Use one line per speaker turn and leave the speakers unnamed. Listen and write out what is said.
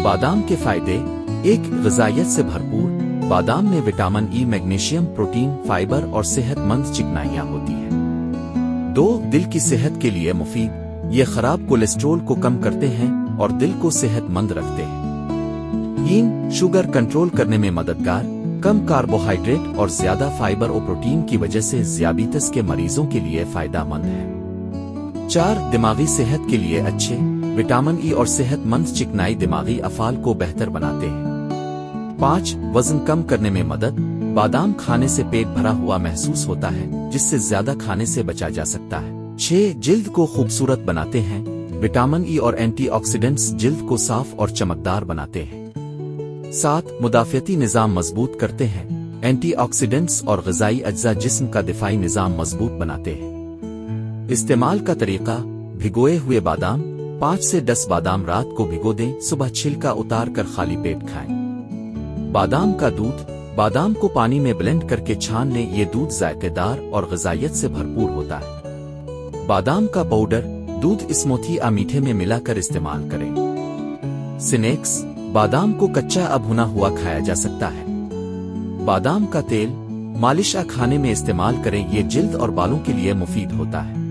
बादाम के फायदे। 1. ग़िज़ाइयत से भरपूर। बादाम में vitamin E, magnesium, protein, fibre और सेहतमंद चिकनाइयाँ होती हैं। 2. दिल की सेहत के लिए मुफीद। ये खराब कोलेस्ट्रॉल को कम करते हैं और दिल को सेहतमंद रखते हैं। 3. शुगर कंट्रोल करने में मददगार। कम कार्बोहाइड्रेट और ज्यादा फाइबर और प्रोटीन की वजह से ज़ियाबीतस के मरीजों के लिए फायदेमंद है। 4. दिमागी सेहत के लिए अच्छे। विटामिन ई और सेहतमंद चिकनाई दिमागी अफ़ाल को बेहतर बनाते हैं। 5. वजन कम करने में मदद। बादाम खाने से पेट भरा हुआ महसूस होता है, जिससे ज्यादा खाने से बचा जा सकता है। 6. जिल्द को खूबसूरत बनाते हैं। विटामिन ई और एंटीऑक्सीडेंट्स जिल्द को साफ और चमकदार बनाते हैं। 7. मुदाफ़ियती निज़ाम मजबूत करते हैं। एंटीऑक्सीडेंट्स और ग़िज़ाई अज्जा जिस्म का दिफ़ाई निज़ाम मजबूत बनाते हैं। इस्तेमाल का तरीका। भिगोए हुए बादाम 5 से 10 बादाम रात को भिगो दें, सुबह छिलका उतार कर खाली पेट खाएं। बादाम का दूध। बादाम को पानी में ब्लेंड करके छान लें, ये दूध जायकेदार और ग़िज़ाइयत से भरपूर होता है। बादाम का पाउडर। दूध स्मूथी या मीठे में मिलाकर इस्तेमाल करें। स्नैक्स। बादाम को कच्चा या भुना हुआ खाया जा सकता है। बादाम का तेल। मालिश या खाने में इस्तेमाल करें, ये जिल्द और बालों के लिए मुफीद होता है।